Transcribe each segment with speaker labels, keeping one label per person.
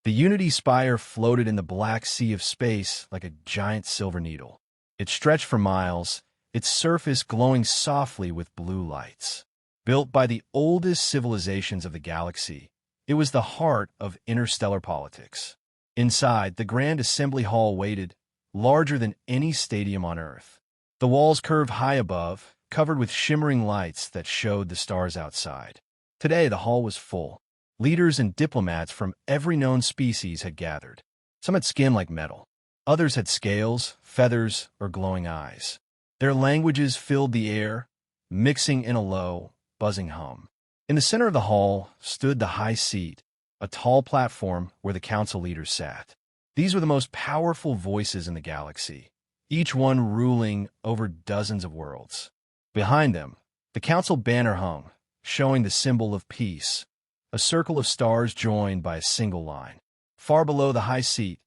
Speaker 1: The Unity Spire floated in the black sea of space like a giant silver needle. It stretched for miles, its surface glowing softly with blue lights. Built by the oldest civilizations of the galaxy, it was the heart of interstellar politics. Inside, the Grand Assembly Hall waited, larger than any stadium on Earth. The walls curved high above, covered with shimmering lights that showed the stars outside. Today, the hall was full. Leaders and diplomats from every known species had gathered. Some had skin like metal. Others had scales, feathers, or glowing eyes. Their languages filled the air, mixing in a low, buzzing hum. In the center of the hall stood the high seat, a tall platform where the council leaders sat. These were the most powerful voices in the galaxy, each one ruling over dozens of worlds. Behind them, the council banner hung, showing the symbol of peace, a circle of stars joined by a single line. Far below the high seat,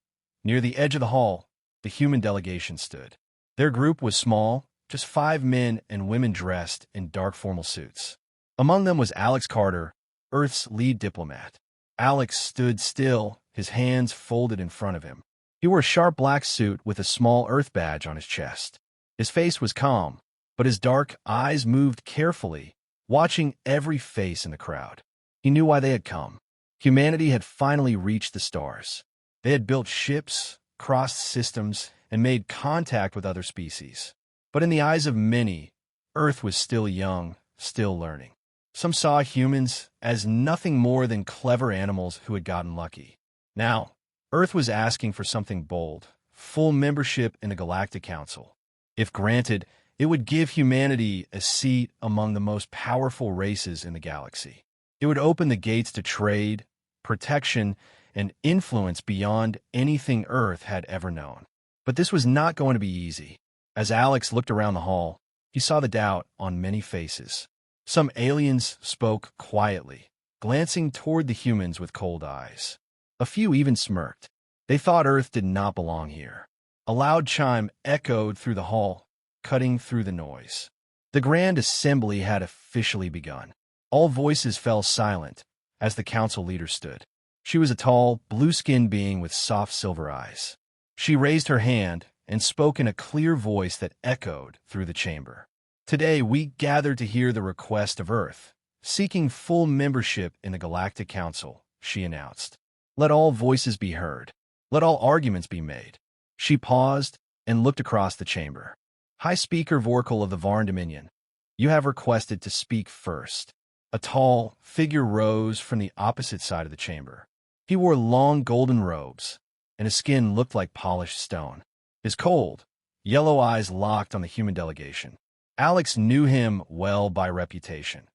Speaker 1: near the edge of the hall, the human delegation stood. Their group was small, just 5 men and women dressed in dark formal suits. Among them was Alex Carter, Earth's lead diplomat. Alex stood still, his hands folded in front of him. He wore a sharp black suit with a small Earth badge on his chest. His face was calm, but his dark eyes moved carefully, watching every face in the crowd. He knew why they had come. Humanity had finally reached the stars. They had built ships, crossed systems, and made contact with other species. But in the eyes of many, Earth was still young, still learning. Some saw humans as nothing more than clever animals who had gotten lucky. Now, Earth was asking for something bold, full membership in the Galactic Council. If granted, it would give humanity a seat among the most powerful races in the galaxy. It would open the gates to trade, protection, and influence beyond anything Earth had ever known. But this was not going to be easy. As Alex looked around the hall, he saw the doubt on many faces. Some aliens spoke quietly, glancing toward the humans with cold eyes. A few even smirked. They thought Earth did not belong here. A loud chime echoed through the hall, cutting through the noise. The Grand Assembly had officially begun. All voices fell silent as the council leader stood. She was a tall, blue-skinned being with soft silver eyes. She raised her hand and spoke in a clear voice that echoed through the chamber. Today, we gather to hear the request of Earth, seeking full membership in the Galactic Council, she announced. Let all voices be heard. Let all arguments be made. She paused and looked across the chamber. High Speaker Vorkal of the Varn Dominion, you have requested to speak first. A tall figure rose from the opposite side of the chamber. He wore long golden robes, and his skin looked like polished stone. His cold, yellow eyes locked on the human delegation. Alex knew him well by reputation.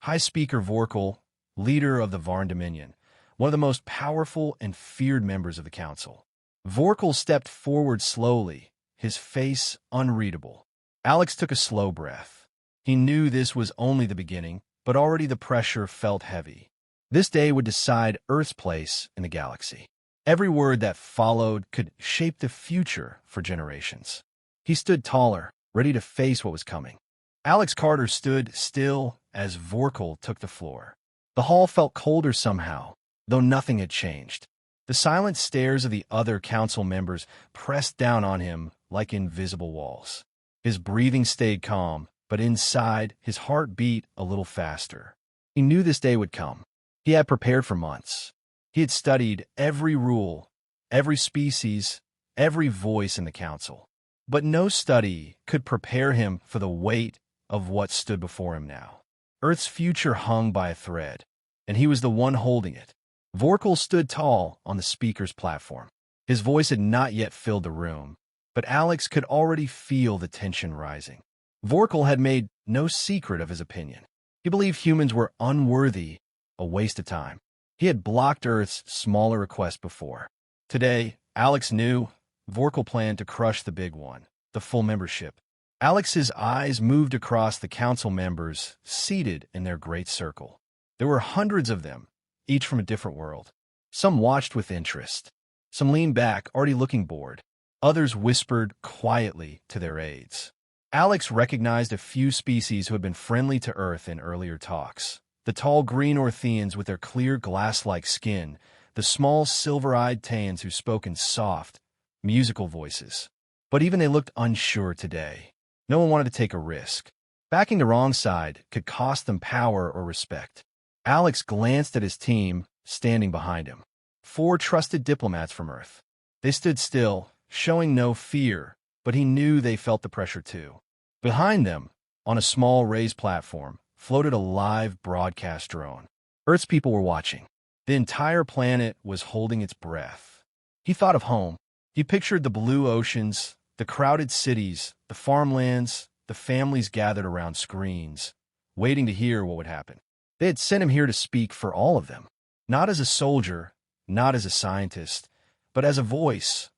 Speaker 1: High Speaker Vorkal, leader of the Varn Dominion, one of the most powerful and feared members of the council. Vorkal stepped forward slowly, his face unreadable. Alex took a slow breath. He knew this was only the beginning, but already the pressure felt heavy. This day would decide Earth's place in the galaxy. Every word that followed could shape the future for generations. He stood taller, ready to face what was coming. Alex Carter stood still as Vorkal took the floor. The hall felt colder somehow, though nothing had changed. The silent stares of the other council members pressed down on him like invisible walls. His breathing stayed calm, but inside, his heart beat a little faster. He knew this day would come. He had prepared for months. He had studied every rule, every species, every voice in the council. But no study could prepare him for the weight of what stood before him now. Earth's future hung by a thread, and he was the one holding it. Vorkal stood tall on the speaker's platform. His voice had not yet filled the room, but Alex could already feel the tension rising. Vorkal had made no secret of his opinion. He believed humans were unworthy, a waste of time. He had blocked Earth's smaller requests before. Today, Alex knew Vorkal planned to crush the big one, the full membership. Alex's eyes moved across the council members seated in their great circle. There were hundreds of them, each from a different world. Some watched with interest. Some leaned back, already looking bored. Others whispered quietly to their aides. Alex recognized a few species who had been friendly to Earth in earlier talks. The tall green Orthians with their clear glass-like skin, the small silver-eyed Tans who spoke in soft, musical voices. But even they looked unsure today. No one wanted to take a risk. Backing the wrong side could cost them power or respect. Alex glanced at his team, standing behind him. 4 trusted diplomats from Earth. They stood still, showing no fear, but he knew they felt the pressure too. Behind them, on a small raised platform, floated a live broadcast drone. Earth's people were watching. The entire planet was holding its breath. He thought of home. He pictured the blue oceans, the crowded cities, the farmlands, the families gathered around screens, waiting to hear what would happen. They had sent him here to speak for all of them. Not as a soldier, not as a scientist, but as a voice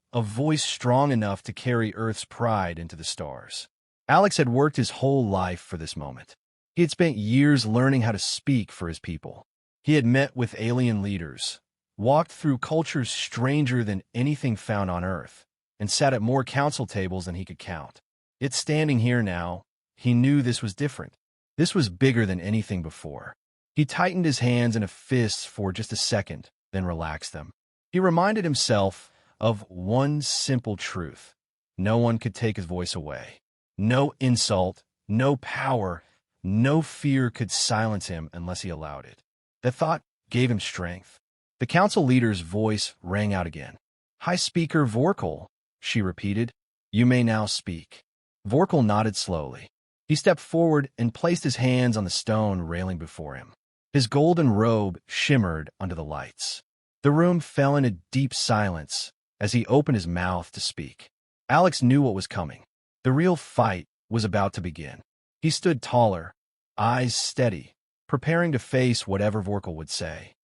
Speaker 1: strong enough to carry Earth's pride into the stars. Alex had worked his whole life for this moment. He had spent years learning how to speak for his people. He had met with alien leaders, walked through cultures stranger than anything found on Earth, and sat at more council tables than he could count. Yet standing here now, he knew this was different. This was bigger than anything before. He tightened his hands in a fist for just a second, then relaxed them. He reminded himself of one simple truth. No one could take his voice away. No insult, no power, no fear could silence him unless he allowed it. The thought gave him strength. The council leader's voice rang out again. "High Speaker Vorkal," she repeated. "You may now speak." Vorkal nodded slowly. He stepped forward and placed his hands on the stone railing before him. His golden robe shimmered under the lights. The room fell into deep silence as he opened his mouth to speak. Alex knew what was coming. The real fight was about to begin. He stood taller, eyes steady, preparing to face whatever Vorkal would say.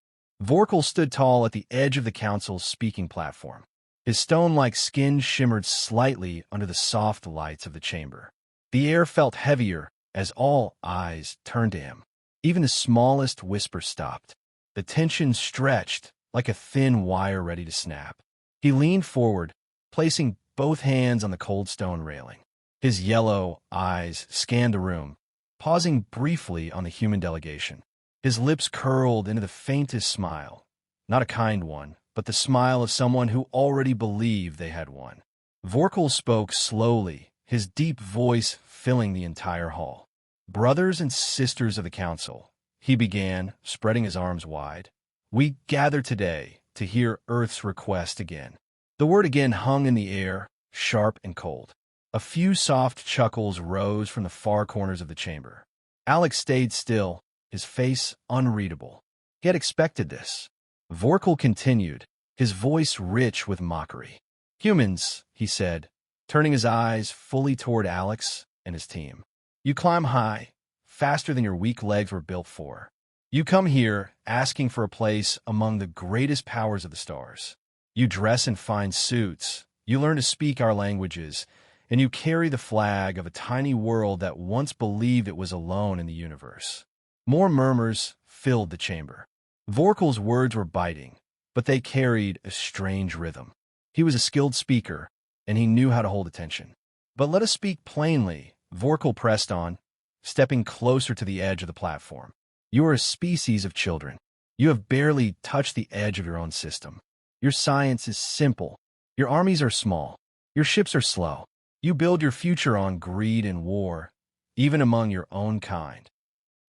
Speaker 1: Vorkal stood tall at the edge of the council's speaking platform. His stone-like skin shimmered slightly under the soft lights of the chamber. The air felt heavier as all eyes turned to him. Even the smallest whisper stopped. The tension stretched like a thin wire ready to snap. He leaned forward, placing both hands on the cold stone railing. His yellow eyes scanned the room, pausing briefly on the human delegation. His lips curled into the faintest smile, not a kind one, but the smile of someone who already believed they had won. Vorkal spoke slowly, his deep voice filling the entire hall. "Brothers and sisters of the council," he began, spreading his arms wide, "we gather today to hear Earth's request again." The word again hung in the air, sharp and cold. A few soft chuckles rose from the far corners of the chamber. Alex stayed still, his face unreadable. He had expected this. Vorkal continued, his voice rich with mockery. "Humans," he said, turning his eyes fully toward Alex and his team. "You climb high, faster than your weak legs were built for. You come here asking for a place among the greatest powers of the stars. You dress in fine suits, you learn to speak our languages, and you carry the flag of a tiny world that once believed it was alone in the universe." More murmurs filled the chamber. Vorkal's words were biting, but they carried a strange rhythm. He was a skilled speaker, and he knew how to hold attention. "But let us speak plainly," Vorkal pressed on, stepping closer to the edge of the platform. "You are a species of children. You have barely touched the edge of your own system. Your science is simple. Your armies are small. Your ships are slow. You build your future on greed and war, even among your own kind."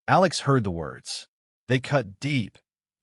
Speaker 1: Alex heard the words. They cut deep,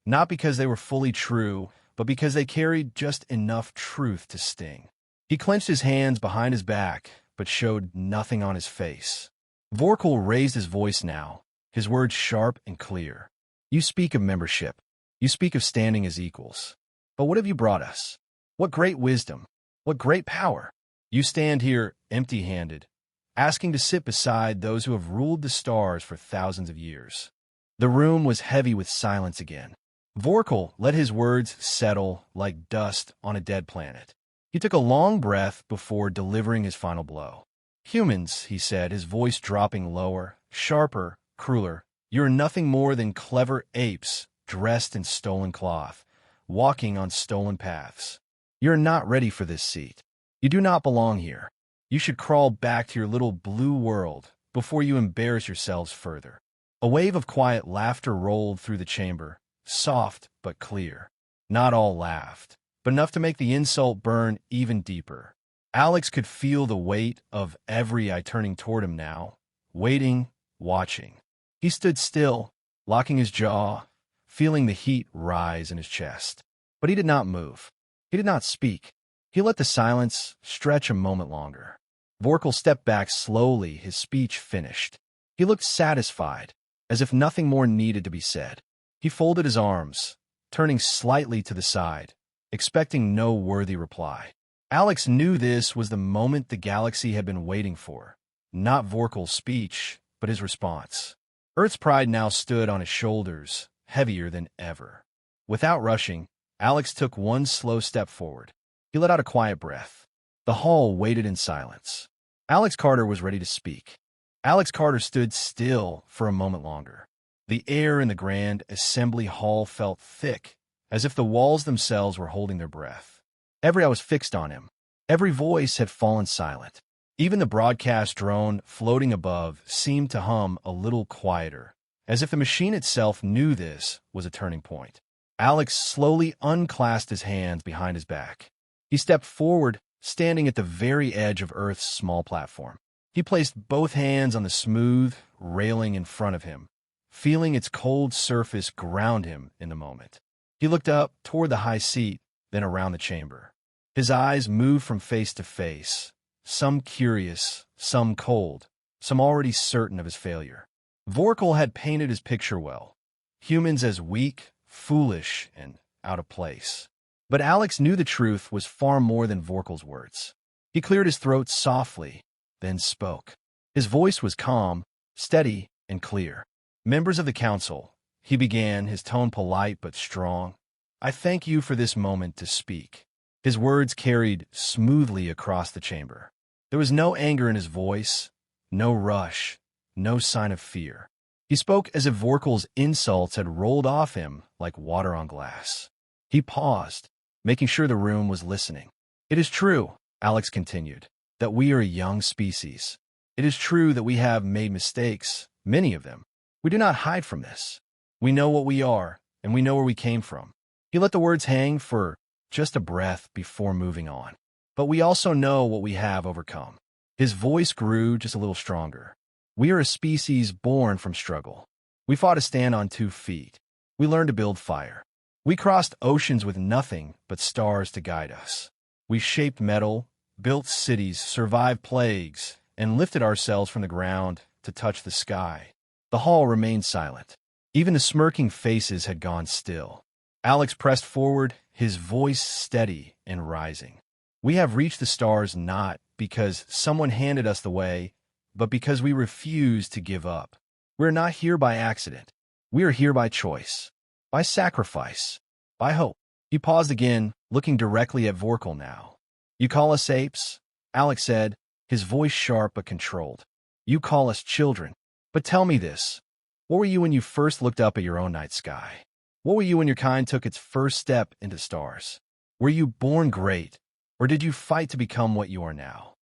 Speaker 1: not because they were fully true, but because they carried just enough truth to sting. He clenched his hands behind his back, but showed nothing on his face. Vorkal raised his voice now, his words sharp and clear. "You speak of membership. You speak of standing as equals. But what have you brought us? What great wisdom? What great power? You stand here empty-handed, asking to sit beside those who have ruled the stars for thousands of years." The room was heavy with silence again. Vorkal let his words settle like dust on a dead planet. He took a long breath before delivering his final blow. "Humans," he said, his voice dropping lower, sharper, crueler, "you're nothing more than clever apes dressed in stolen cloth, walking on stolen paths. You're not ready for this seat. You do not belong here. You should crawl back to your little blue world before you embarrass yourselves further." A wave of quiet laughter rolled through the chamber, soft but clear. Not all laughed, but enough to make the insult burn even deeper. Alex could feel the weight of every eye turning toward him now, waiting, watching. He stood still, locking his jaw, feeling the heat rise in his chest. But he did not move. He did not speak. He let the silence stretch a moment longer. Vorkal stepped back slowly, his speech finished. He looked satisfied, as if nothing more needed to be said. He folded his arms, turning slightly to the side, expecting no worthy reply. Alex knew this was the moment the galaxy had been waiting for. Not Vorkal's speech, but his response. Earth's pride now stood on his shoulders, heavier than ever. Without rushing, Alex took one slow step forward. He let out a quiet breath. The hall waited in silence. Alex Carter was ready to speak. Alex Carter stood still for a moment longer. The air in the grand assembly hall felt thick, as if the walls themselves were holding their breath. Every eye was fixed on him. Every voice had fallen silent. Even the broadcast drone floating above seemed to hum a little quieter, as if the machine itself knew this was a turning point. Alex slowly unclasped his hands behind his back. He stepped forward, standing at the very edge of Earth's small platform. He placed both hands on the smooth railing in front of him, feeling its cold surface ground him in the moment. He looked up toward the high seat, then around the chamber. His eyes moved from face to face, some curious, some cold, some already certain of his failure. Vorkal had painted his picture well. Humans as weak, foolish, and out of place. But Alex knew the truth was far more than Vorkal's words. He cleared his throat softly, then spoke. His voice was calm, steady, and clear. Members of the council, he began, his tone polite but strong. I thank you for this moment to speak. His words carried smoothly across the chamber. There was no anger in his voice, no rush, no sign of fear. He spoke as if Vorkal's insults had rolled off him like water on glass. He paused, making sure the room was listening. It is true, Alex continued, that we are a young species. It is true that we have made mistakes, many of them. We do not hide from this. We know what we are, and we know where we came from. He let the words hang for just a breath before moving on. But we also know what we have overcome. His voice grew just a little stronger. We are a species born from struggle. We fought to stand on 2 feet. We learned to build fire. We crossed oceans with nothing but stars to guide us. We shaped metal, built cities, survived plagues, and lifted ourselves from the ground to touch the sky. The hall remained silent. Even the smirking faces had gone still. Alex pressed forward, his voice steady and rising. We have reached the stars not because someone handed us the way, but because we refuse to give up. We are not here by accident. We are here by choice, by sacrifice, by hope. He paused again, looking directly at Vorkal now. You call us apes? Alex said, his voice sharp but controlled. You call us children. But tell me this. What were you when you first looked up at your own night sky? What were you when your kind took its first step into stars? Were you born great, or did you fight to become what you are now?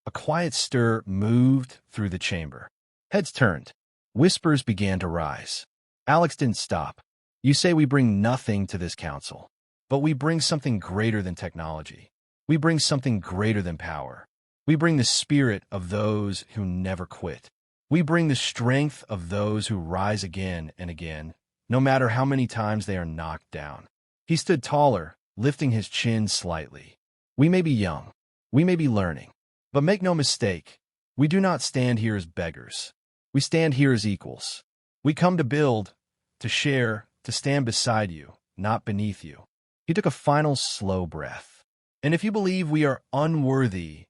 Speaker 1: A quiet stir moved through the chamber. Heads turned. Whispers began to rise. Alex didn't stop. You say we bring nothing to this council, but we bring something greater than technology. We bring something greater than power. We bring the spirit of those who never quit. We bring the strength of those who rise again and again, no matter how many times they are knocked down. He stood taller, lifting his chin slightly. We may be young. We may be learning. But make no mistake, we do not stand here as beggars. We stand here as equals. We come to build, to share, to stand beside you, not beneath you. He took a final slow breath. And if you believe we are unworthy,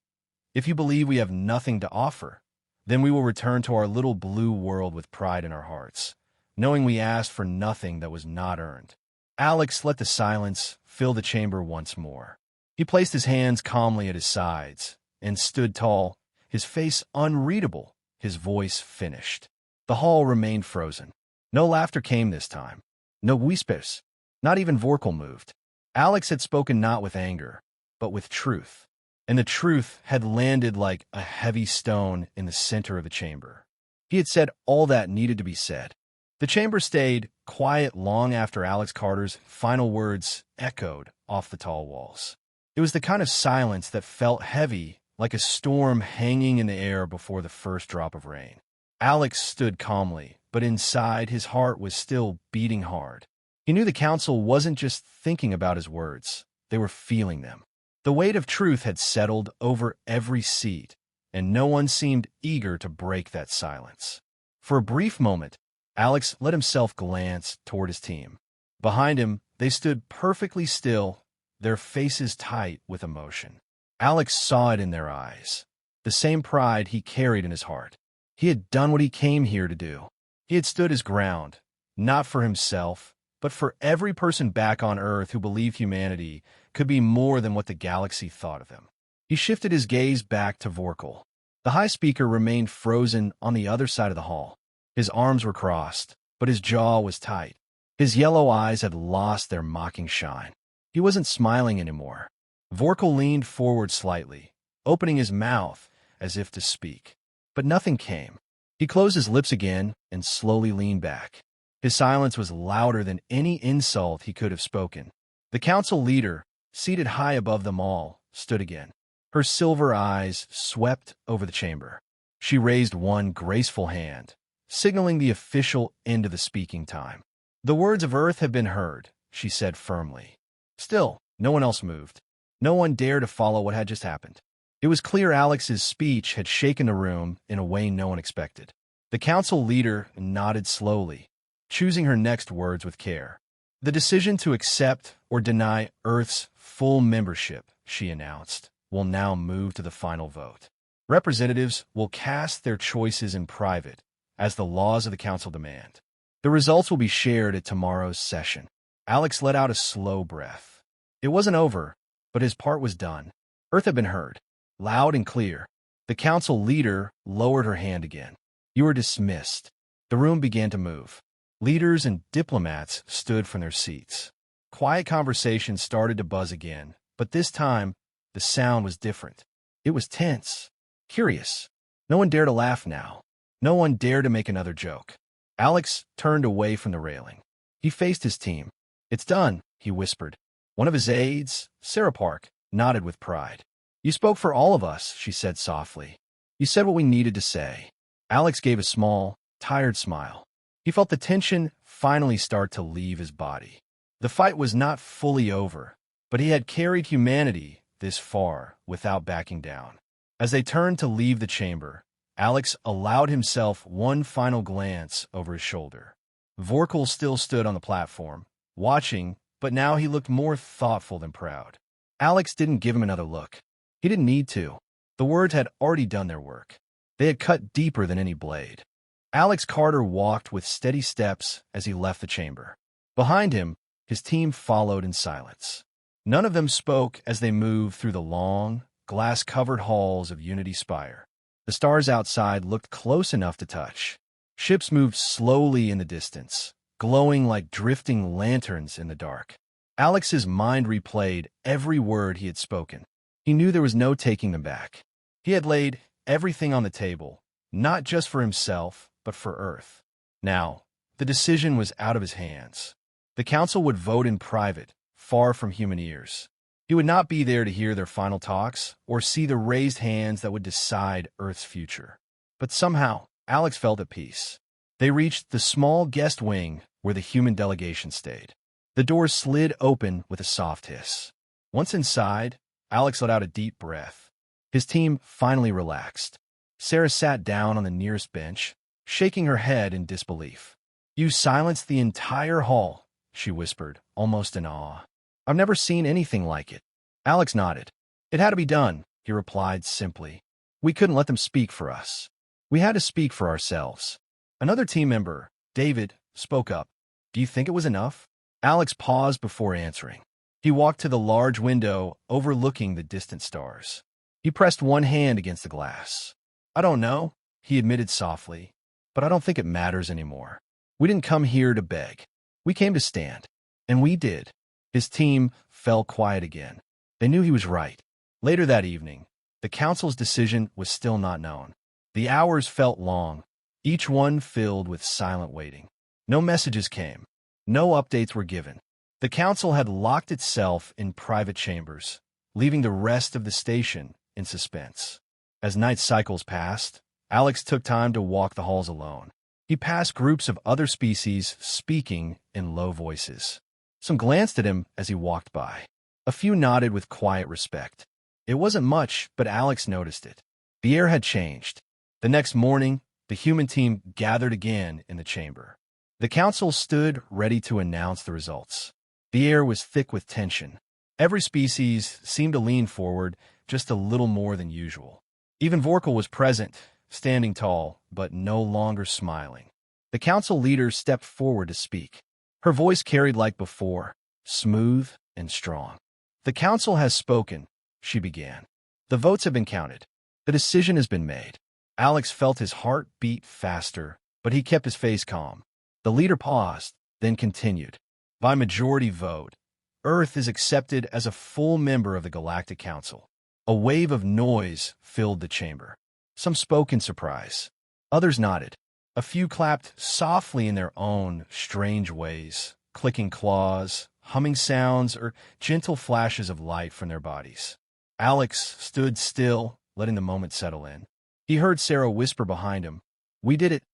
Speaker 1: if you believe we have nothing to offer, then we will return to our little blue world with pride in our hearts, knowing we asked for nothing that was not earned. Alex let the silence fill the chamber once more. He placed his hands calmly at his sides and stood tall, his face unreadable, his voice finished. The hall remained frozen. No laughter came this time. No whispers. Not even Vorkal moved. Alex had spoken not with anger, but with truth. And the truth had landed like a heavy stone in the center of the chamber. He had said all that needed to be said. The chamber stayed quiet long after Alex Carter's final words echoed off the tall walls. It was the kind of silence that felt heavy, like a storm hanging in the air before the first drop of rain. Alex stood calmly, but inside his heart was still beating hard. He knew the council wasn't just thinking about his words, they were feeling them. The weight of truth had settled over every seat, and no one seemed eager to break that silence. For a brief moment, Alex let himself glance toward his team. Behind him, they stood perfectly still, their faces tight with emotion. Alex saw it in their eyes, the same pride he carried in his heart. He had done what he came here to do. He had stood his ground, not for himself, but for every person back on Earth who believed humanity could be more than what the galaxy thought of him. He shifted his gaze back to Vorkal. The High Speaker remained frozen on the other side of the hall. His arms were crossed, but his jaw was tight. His yellow eyes had lost their mocking shine. He wasn't smiling anymore. Vorkal leaned forward slightly, opening his mouth as if to speak. But nothing came. He closed his lips again and slowly leaned back. His silence was louder than any insult he could have spoken. The council leader, seated high above them all, stood again. Her silver eyes swept over the chamber. She raised one graceful hand, signaling the official end of the speaking time. "The words of Earth have been heard," she said firmly. Still, no one else moved. No one dared to follow what had just happened. It was clear Alex's speech had shaken the room in a way no one expected. The council leader nodded slowly, choosing her next words with care. "The decision to accept or deny Earth's full membership," she announced, "will now move to the final vote. Representatives will cast their choices in private, as the laws of the council demand. The results will be shared at tomorrow's session." Alex let out a slow breath. It wasn't over, but his part was done. Earth had been heard, loud and clear. The council leader lowered her hand again. "You are dismissed." The room began to move. Leaders and diplomats stood from their seats. Quiet conversation started to buzz again, but this time, the sound was different. It was tense, curious. No one dared to laugh now. No one dared to make another joke. Alex turned away from the railing. He faced his team. "It's done," he whispered. One of his aides, Sarah Park, nodded with pride. "You spoke for all of us," she said softly. "You said what we needed to say." Alex gave a small, tired smile. He felt the tension finally start to leave his body. The fight was not fully over, but he had carried humanity this far without backing down. As they turned to leave the chamber, Alex allowed himself one final glance over his shoulder. Vorkal still stood on the platform, watching, but now he looked more thoughtful than proud. Alex didn't give him another look. He didn't need to. The words had already done their work. They had cut deeper than any blade. Alex Carter walked with steady steps as he left the chamber. Behind him, his team followed in silence. None of them spoke as they moved through the long, glass-covered halls of Unity Spire. The stars outside looked close enough to touch. Ships moved slowly in the distance, glowing like drifting lanterns in the dark. Alex's mind replayed every word he had spoken. He knew there was no taking them back. He had laid everything on the table, not just for himself, but for Earth. Now, the decision was out of his hands. The council would vote in private, far from human ears. He would not be there to hear their final talks or see the raised hands that would decide Earth's future. But somehow, Alex felt at peace. They reached the small guest wing where the human delegation stayed. The doors slid open with a soft hiss. Once inside, Alex let out a deep breath. His team finally relaxed. Sarah sat down on the nearest bench, shaking her head in disbelief. "You silenced the entire hall," she whispered, almost in awe. "I've never seen anything like it." Alex nodded. "It had to be done," he replied simply. "We couldn't let them speak for us. We had to speak for ourselves." Another team member, David, spoke up. "Do you think it was enough?" Alex paused before answering. He walked to the large window overlooking the distant stars. He pressed one hand against the glass. "I don't know," he admitted softly, "but I don't think it matters anymore. We didn't come here to beg. We came to stand. And we did." His team fell quiet again. They knew he was right. Later that evening, the council's decision was still not known. The hours felt long, each one filled with silent waiting. No messages came. No updates were given. The council had locked itself in private chambers, leaving the rest of the station in suspense. As night cycles passed, Alex took time to walk the halls alone. He passed groups of other species speaking in low voices. Some glanced at him as he walked by. A few nodded with quiet respect. It wasn't much, but Alex noticed it. The air had changed. The next morning, the human team gathered again in the chamber. The council stood ready to announce the results. The air was thick with tension. Every species seemed to lean forward just a little more than usual. Even Vorkal was present, standing tall, but no longer smiling. The council leader stepped forward to speak. Her voice carried like before, smooth and strong. "The council has spoken," she began. "The votes have been counted. The decision has been made." Alex felt his heart beat faster, but he kept his face calm. The leader paused, then continued. "By majority vote, Earth is accepted as a full member of the Galactic Council." A wave of noise filled the chamber. Some spoke in surprise. Others nodded. A few clapped softly in their own strange ways, clicking claws, humming sounds, or gentle flashes of light from their bodies. Alex stood still, letting the moment settle in. He heard Sarah whisper behind him, "We did it.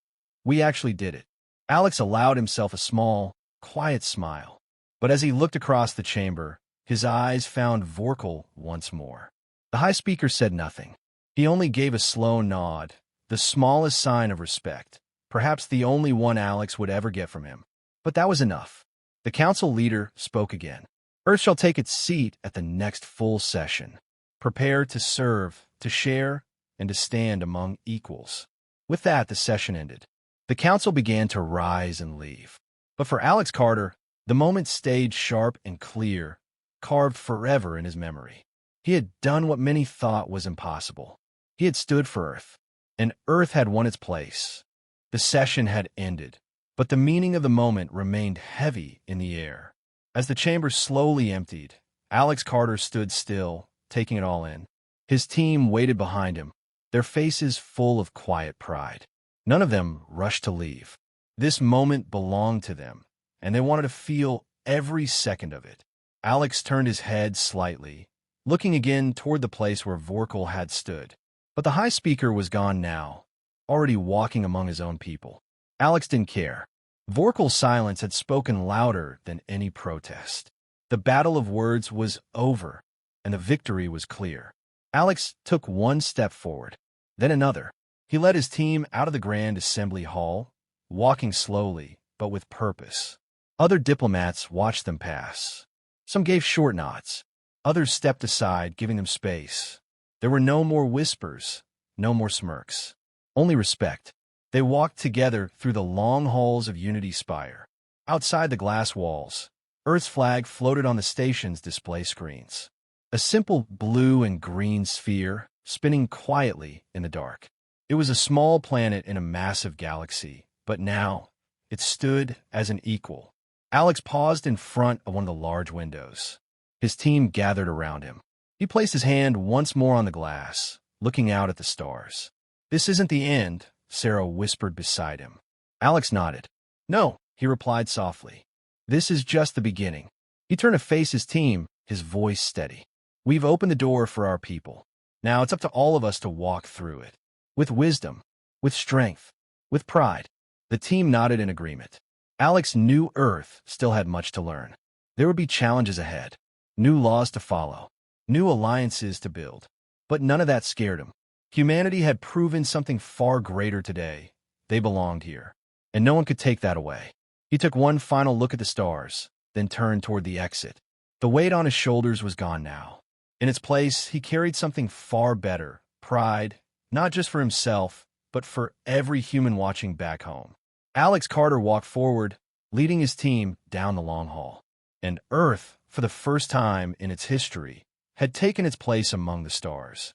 Speaker 1: We actually did it." Alex allowed himself a small, quiet smile. But as he looked across the chamber, his eyes found Vorkal once more. The High Speaker said nothing. He only gave a slow nod, the smallest sign of respect, perhaps the only one Alex would ever get from him. But that was enough. The council leader spoke again. "Earth shall take its seat at the next full session. Prepare to serve, to share, and to stand among equals." With that, the session ended. The council began to rise and leave. But for Alex Carter, the moment stayed sharp and clear, carved forever in his memory. He had done what many thought was impossible. He had stood for Earth, and Earth had won its place. The session had ended, but the meaning of the moment remained heavy in the air. As the chamber slowly emptied, Alex Carter stood still, taking it all in. His team waited behind him, their faces full of quiet pride. None of them rushed to leave. This moment belonged to them, and they wanted to feel every second of it. Alex turned his head slightly, looking again toward the place where Vorkal had stood. But the High Speaker was gone now, already walking among his own people. Alex didn't care. Vorkal's silence had spoken louder than any protest. The battle of words was over, and the victory was clear. Alex took one step forward, then another. He led his team out of the Grand Assembly Hall, walking slowly, but with purpose. Other diplomats watched them pass. Some gave short nods. Others stepped aside, giving them space. There were no more whispers, no more smirks. Only respect. They walked together through the long halls of Unity Spire. Outside the glass walls, Earth's flag floated on the station's display screens. A simple blue and green sphere, spinning quietly in the dark. It was a small planet in a massive galaxy, but now it stood as an equal. Alex paused in front of one of the large windows. His team gathered around him. He placed his hand once more on the glass, looking out at the stars. "This isn't the end," Sarah whispered beside him. Alex nodded. "No," he replied softly. "This is just the beginning." He turned to face his team, his voice steady. "We've opened the door for our people. Now it's up to all of us to walk through it. With wisdom, with strength, with pride." The team nodded in agreement. Alex knew Earth still had much to learn. There would be challenges ahead, new laws to follow, new alliances to build. But none of that scared him. Humanity had proven something far greater today. They belonged here, and no one could take that away. He took one final look at the stars, then turned toward the exit. The weight on his shoulders was gone now. In its place, he carried something far better, pride, not just for himself, but for every human watching back home. Alex Carter walked forward, leading his team down the long hall. And Earth, for the first time in its history, had taken its place among the stars.